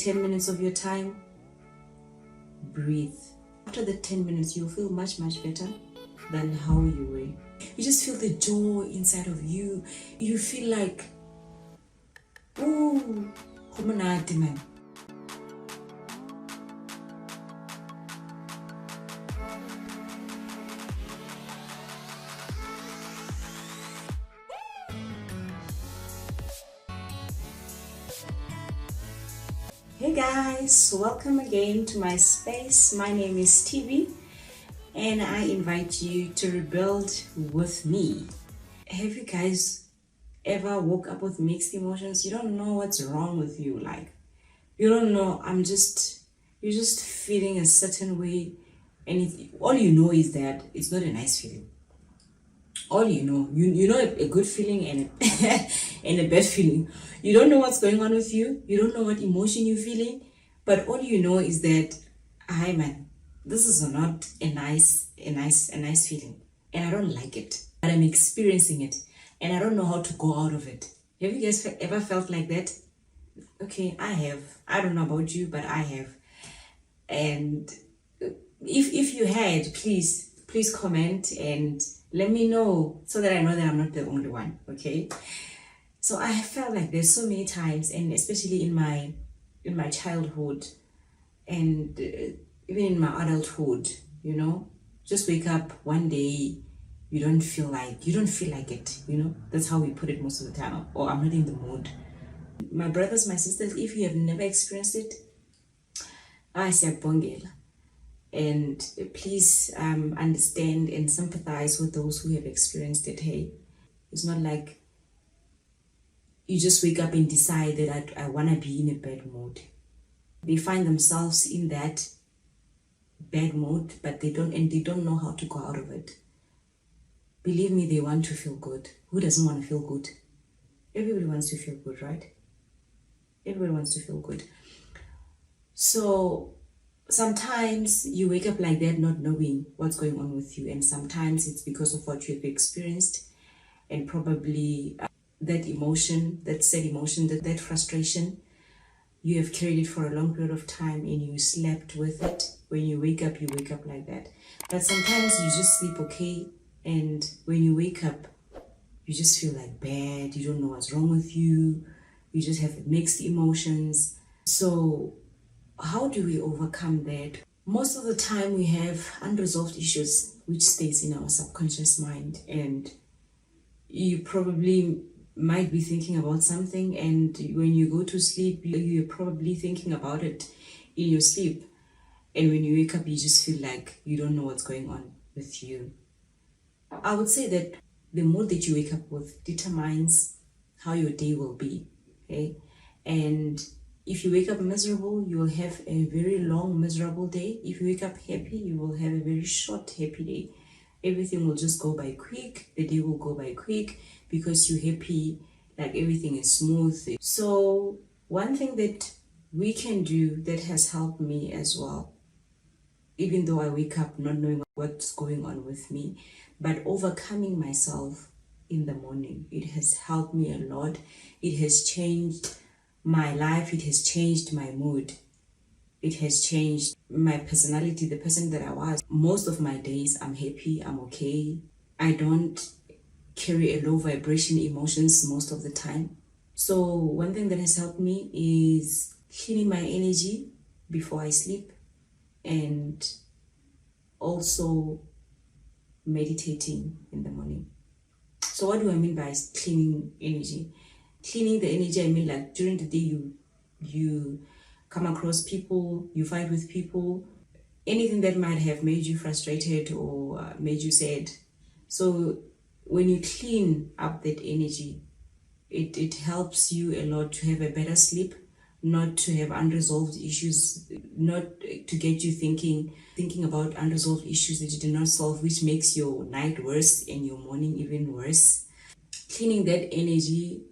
10 minutes of your time, breathe. After the 10 minutes, you'll feel much better than how you were. You just feel the joy inside of you. You feel like, ooh, humanity, man. Hey guys, welcome again to my space. My name is TV and I invite you to rebuild with me. Have you guys ever woke up with mixed emotions? You don't know what's wrong with you. Like, you don't know, you're just feeling a certain way, and all you know is that it's not a nice feeling. All you know, you know a good feeling and and a bad feeling. You don't know what's going on with you. You don't know what emotion you're feeling, but all you know is that, hi man, this is not a nice feeling, and I don't like it, but I'm experiencing it, and I don't know how to go out of it. Have you guys ever felt like that? Okay, I have. I don't know about you, but I have. And if you had, please comment and let me know so that I know that I'm not the only one. Okay, so I have felt like this so many times, and especially in my childhood and even in my adulthood, you know, just wake up one day, you don't feel like it, you know. That's how we put it most of the time. Or I'm not in the mood. My brothers, my sisters, if you have never experienced it, I say bongela. And please understand and sympathize with those who have experienced it. Hey, it's not like you just wake up and decide that I want to be in a bad mood. They find themselves in that bad mood, but they don't know how to go out of it. Believe me, they want to feel good. Who doesn't want to feel good? Everybody wants to feel good, right? Everybody wants to feel good. So sometimes you wake up like that, not knowing what's going on with you, and sometimes it's because of what you have experienced, and probably that emotion, that sad emotion, that frustration, you have carried it for a long period of time and you slept with it. When you wake up like that. But sometimes you just sleep okay, and when you wake up, you just feel like bad. You don't know what's wrong with you. You just have mixed emotions. So how do we overcome that? Most of the time we have unresolved issues which stays in our subconscious mind, and you probably might be thinking about something, and when you go to sleep, you're probably thinking about it in your sleep, and when you wake up, you just feel like you don't know what's going on with you. I would say that the mood that you wake up with determines how your day will be, okay? And if you wake up miserable, you will have a very long miserable day. If you wake up happy, you will have a very short happy day. Everything will just go by quick. The day will go by quick because you're happy, like everything is smooth. So one thing that we can do that has helped me as well, even though I wake up not knowing what's going on with me, but overcoming myself in the morning, it has helped me a lot. It has changed my life. It has changed my mood. It has changed my personality, the person that I was. Most of my days, I'm happy, I'm okay. I don't carry a low vibration emotions most of the time. So one thing that has helped me is cleaning my energy before I sleep, and also meditating in the morning. So what do I mean by cleaning energy? Cleaning the energy, I mean like during the day you come across people, you fight with people, anything that might have made you frustrated or made you sad. So when you clean up that energy, it helps you a lot to have a better sleep, not to have unresolved issues, not to get you thinking about unresolved issues that you did not solve, which makes your night worse and your morning even worse. Cleaning that energy,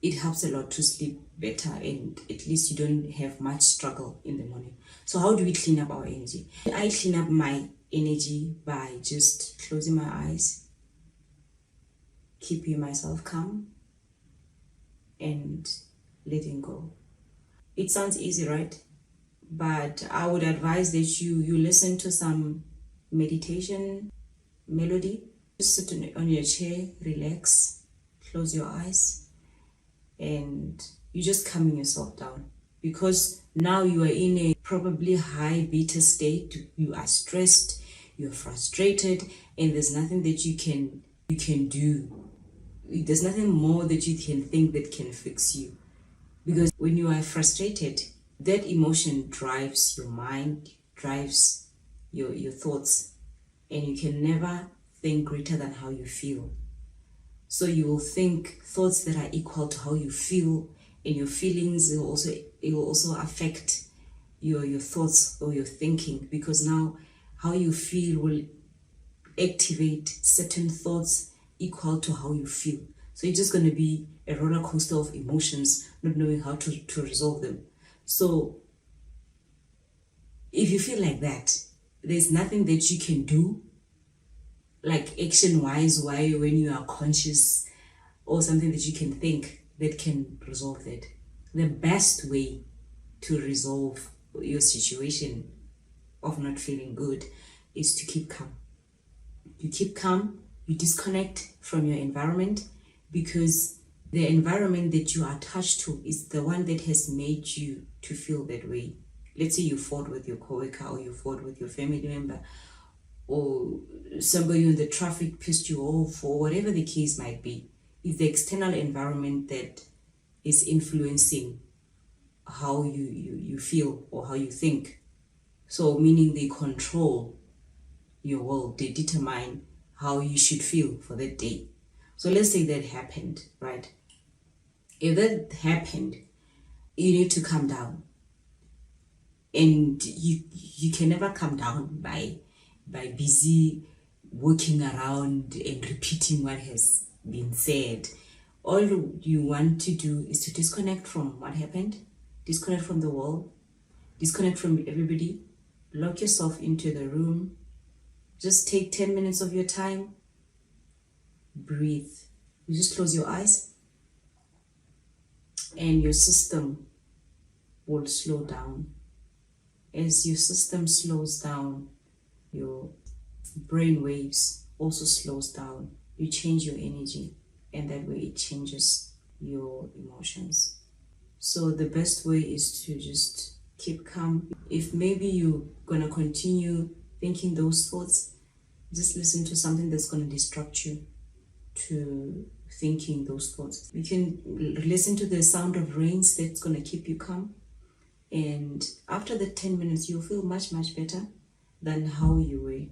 it helps a lot to sleep better, and at least you don't have much struggle in the morning. So how do we clean up our energy? I clean up my energy by just closing my eyes, keeping myself calm, and letting go. It sounds easy, right? But I would advise that you listen to some meditation melody. Just sit on your chair, relax, close your eyes, and you just calming yourself down, because now you are in a probably high beta state. You are stressed, you're frustrated, and there's nothing that you can do. There's nothing more that you can think that can fix you, because when you are frustrated, that emotion drives your mind, drives your thoughts, and you can never think greater than how you feel. So you will think thoughts that are equal to how you feel, and your feelings it will also affect your thoughts or your thinking, because now how you feel will activate certain thoughts equal to how you feel. So it's just going to be a roller coaster of emotions, not knowing how to resolve them. So if you feel like that, there's nothing that you can do, like action wise, when you are conscious, or something that you can think that can resolve that. The best way to resolve your situation of not feeling good is to keep calm. You keep calm, you disconnect from your environment, because the environment that you are attached to is the one that has made you to feel that way. Let's say you fought with your coworker, or you fought with your family member, or somebody in the traffic pissed you off, or whatever the case might be. It's the external environment that is influencing how you feel or how you think. So meaning they control your world, they determine how you should feel for that day. So let's say that happened, right? If that happened, you need to calm down. And you can never calm down by busy walking around and repeating what has been said. All you want to do is to disconnect from what happened, disconnect from the world, disconnect from everybody, lock yourself into the room, just take 10 minutes of your time, breathe. You just close your eyes, and your system will slow down. As your system slows down, your brain waves also slows down. You change your energy, and that way it changes your emotions. So the best way is to just keep calm. If maybe you're gonna continue thinking those thoughts, just listen to something that's gonna distract you to thinking those thoughts. You can listen to the sound of rains, that's gonna keep you calm. And after the 10 minutes, you'll feel much better than how you were.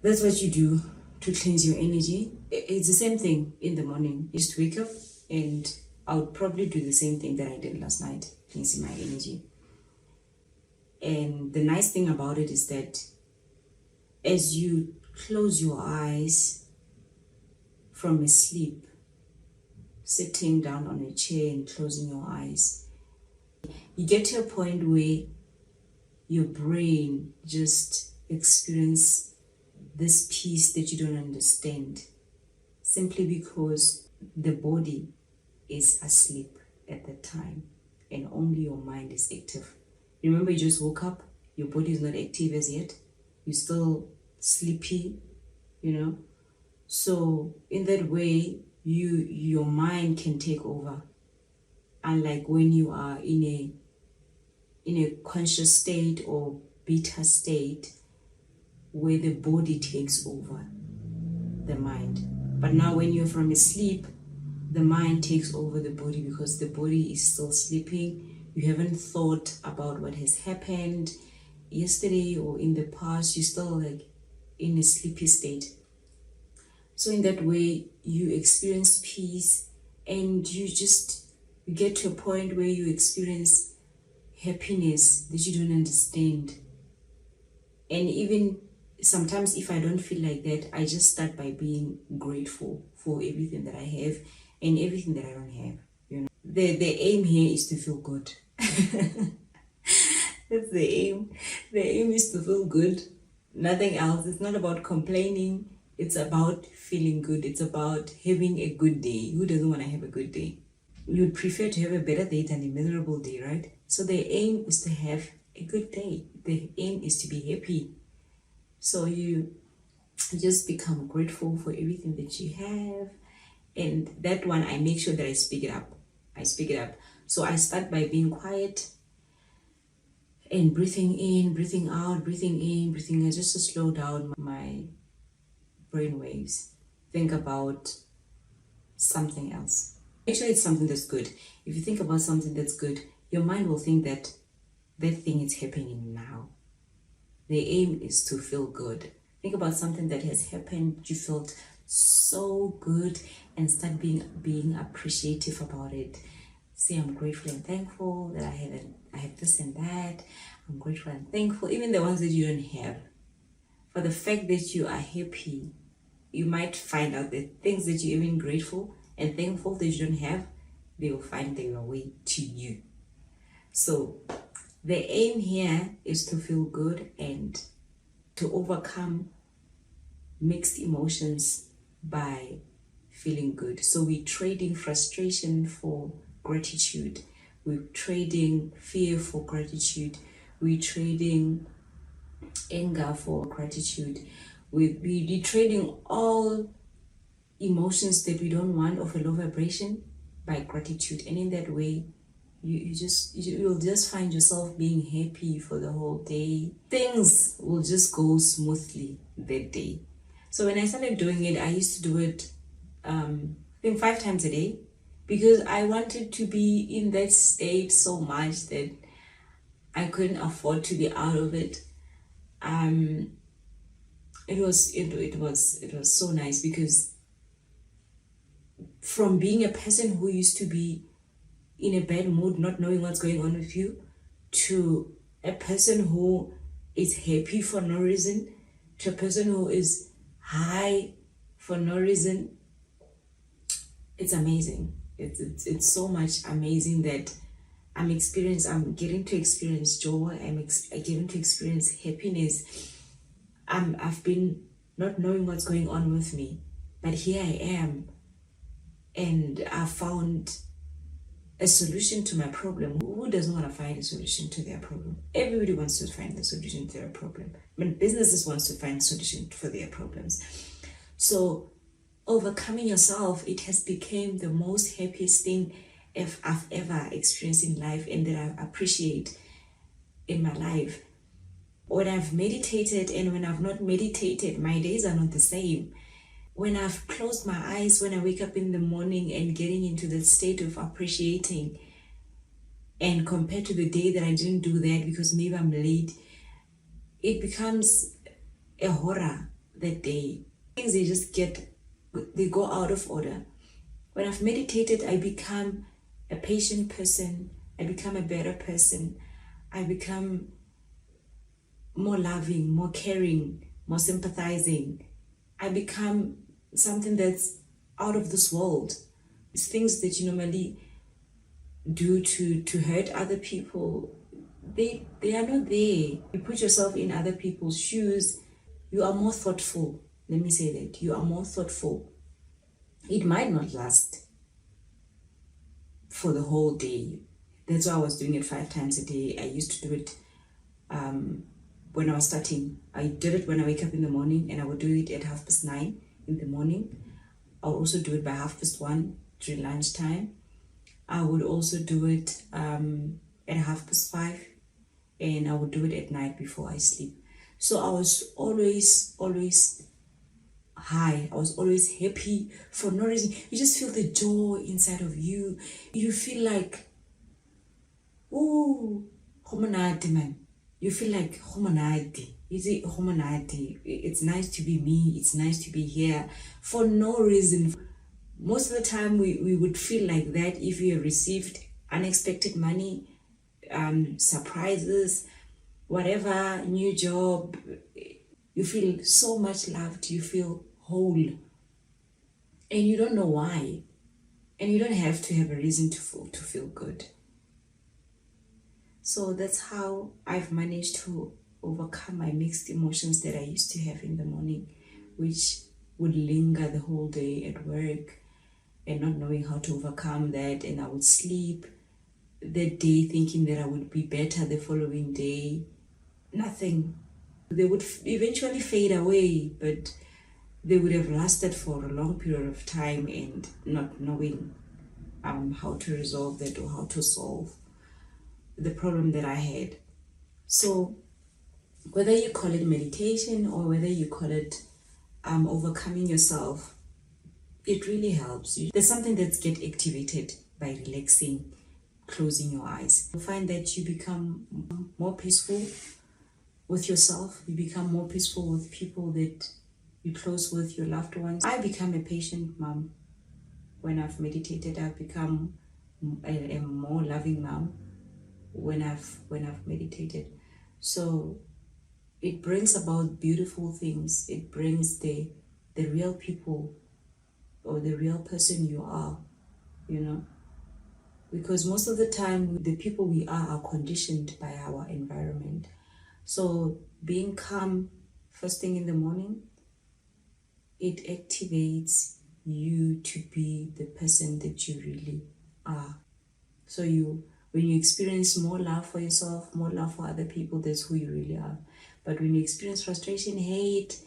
That's what you do to cleanse your energy. It's the same thing in the morning. Just wake up, and I would probably do the same thing that I did last night, cleansing my energy. And the nice thing about it is that as you close your eyes from a sleep, sitting down on a chair and closing your eyes, you get to a point where your brain just experience this peace that you don't understand, simply because the body is asleep at that time and only your mind is active. Remember, you just woke up, your body is not active as yet, you're still sleepy, so in that way your mind can take over. Unlike when you are in a conscious state or beta state, where the body takes over the mind. But now when you're from a sleep, the mind takes over the body, because the body is still sleeping. You haven't thought about what has happened yesterday or in the past. You're still like in a sleepy state. So in that way, you experience peace, and you get to a point where you experience happiness that you don't understand. And even sometimes if I don't feel like that, I just start by being grateful for everything that I have and everything that I don't have. The aim here is to feel good. That's the aim. The aim is to feel good. Nothing else. It's not about complaining. It's about feeling good. It's about having a good day. Who doesn't want to have a good day? you'd prefer to have a better day than a miserable day, right? So the aim is to have a good day. The aim is to be happy. So you just become grateful for everything that you have. And that one, I make sure that I speak it up. So I start by being quiet and breathing in, breathing out, breathing in, breathing out, just to slow down my brain waves. Think about something else. Actually, it's something that's good. If you think about something that's good, your mind will think that that thing is happening now. The aim is to feel good. Think about something that has happened, you felt so good, and start being appreciative about it. Say, I'm grateful and thankful that I have this and that. I'm grateful and thankful, even the ones that you don't have. For the fact that you are happy, you might find out that things that you're even grateful and thankful that you don't have, they will find their way to you. So the aim here is to feel good and to overcome mixed emotions by feeling good. So we're trading frustration for gratitude. We're trading fear for gratitude. We're trading anger for gratitude. We're trading all emotions that we don't want of a low vibration by gratitude. And in that way, you'll just find yourself being happy for the whole day. Things will just go smoothly that day. So when I started doing it, I used to do it I think 5 times a day, because I wanted to be in that state so much that I couldn't afford to be out of it. It was so nice, because from being a person who used to be in a bad mood, not knowing what's going on with you, to a person who is happy for no reason, to a person who is high for no reason, it's amazing. It's so much amazing that I'm getting to experience joy. I'm getting to experience happiness. I've been not knowing what's going on with me, but here I am, and I found a solution to my problem. Who doesn't want to find a solution to their problem? Everybody wants to find a solution to their problem. Businesses wants to find a solution for their problems. So overcoming yourself, it has become the most happiest thing I've ever experienced in life, and that I appreciate in my life. When I've meditated and when I've not meditated, my days are not the same. When I've closed my eyes, when I wake up in the morning and getting into the state of appreciating, and compared to the day that I didn't do that because maybe I'm late, it becomes a horror that day. Things, they go out of order. When I've meditated, I become a patient person. I become a better person. I become more loving, more caring, more sympathizing. I become something that's out of this world. It's things that you normally do to hurt other people, they are not there. You put yourself in other people's shoes, you are more thoughtful. Let me say that. You are more thoughtful. It might not last for the whole day. That's why I was doing it 5 times a day. I used to do it when I was starting. I did it when I wake up in the morning, and I would do it at 9:30 in the morning. I'll also do it by 1:30 during lunchtime. I would also do it at 5:30, and I would do it at night before I sleep. So I was always high. I was always happy for no reason. You just feel the joy inside of you. You feel like, oh, homonati, man. You feel like homonati. Is it homonati? It's nice to be me. It's nice to be here for no reason. Most of the time, we would feel like that if you have received unexpected money, surprises, whatever, new job. You feel so much loved. You feel whole. And you don't know why. And you don't have to have a reason to feel good. So that's how I've managed to overcome my mixed emotions that I used to have in the morning, which would linger the whole day at work. and not knowing how to overcome that. And I would sleep that day thinking that I would be better the following day. Nothing. They would eventually fade away, but they would have lasted for a long period of time, and not knowing how to resolve that or how to solve the problem that I had. So whether you call it meditation or whether you call it overcoming yourself, it really helps you. There's something that's get activated by relaxing, closing your eyes. You'll find that you become more peaceful with yourself. You become more peaceful with people that you close with, your loved ones. I become a patient mom when I've meditated. I've become a more loving mom when I've meditated. So it brings about beautiful things. It brings the real people or the real person you are, you know. Because most of the time, the people we are conditioned by our environment. So being calm first thing in the morning, it activates you to be the person that you really are. So when you experience more love for yourself, more love for other people, that's who you really are. But when you experience frustration, hate,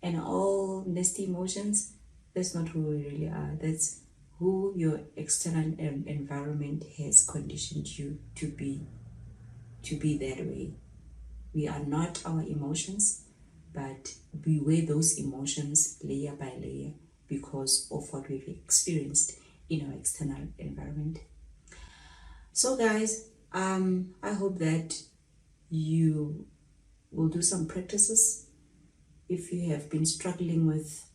and all nasty emotions, that's not who we really are. That's who your external environment has conditioned you to be that way. We are not our emotions, but we wear those emotions layer by layer because of what we've experienced in our external environment. So guys, I hope that you will do some practices. If you have been struggling with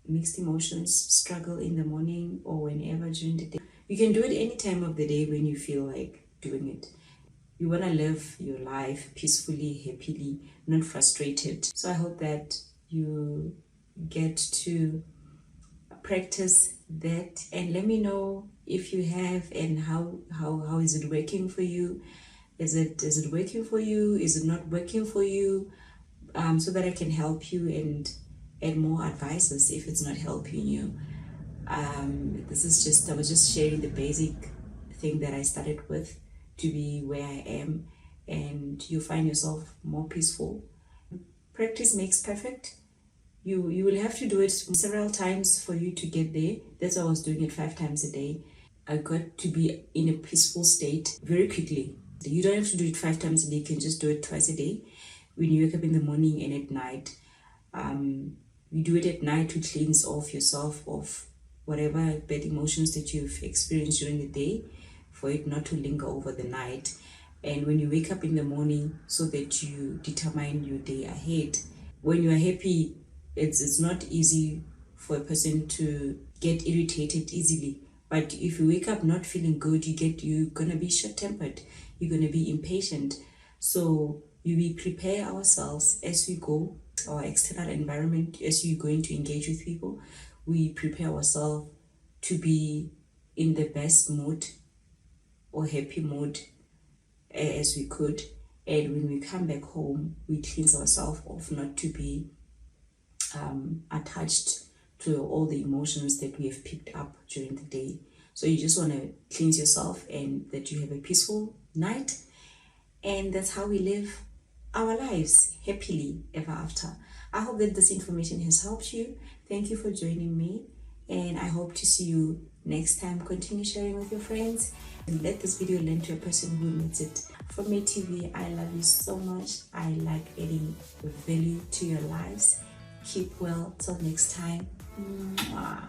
mixed emotions, struggle in the morning or whenever during the day, you can do it any time of the day when you feel like doing it. You want to live your life peacefully, happily, not frustrated. So I hope that you get to practice that, and let me know if you have, and how is it working for you. Is it working for you? Is it not working for you? So that I can help you and add more advices if it's not helping you. I was just sharing the basic thing that I started with to be where I am, and you find yourself more peaceful. Practice makes perfect. You will have to do it several times for you to get there. That's why I was doing it 5 times a day. I got to be in a peaceful state very quickly. You don't have to do it 5 times a day. You can just do it twice a day. When you wake up in the morning and at night. You do it at night to cleanse off yourself of whatever bad emotions that you've experienced during the day, for it not to linger over the night. And when you wake up in the morning, so that you determine your day ahead. When you are happy, it's not easy for a person to get irritated easily. But if you wake up not feeling good, you're gonna be short-tempered. You're gonna be impatient. So we prepare ourselves as we go, our external environment, as you're going to engage with people. We prepare ourselves to be in the best mood or happy mood as we could. And when we come back home, we cleanse ourselves off, not to be attached to all the emotions that we have picked up during the day. So you just want to cleanse yourself, and that you have a peaceful night. And that's how we live our lives happily ever after. I hope that this information has helped you. Thank you for joining me, and I hope to see you next time. Continue sharing with your friends and let this video lend to a person who needs it. From me TV, I love you so much. I like adding value to your lives. Keep well till next time. Mwah.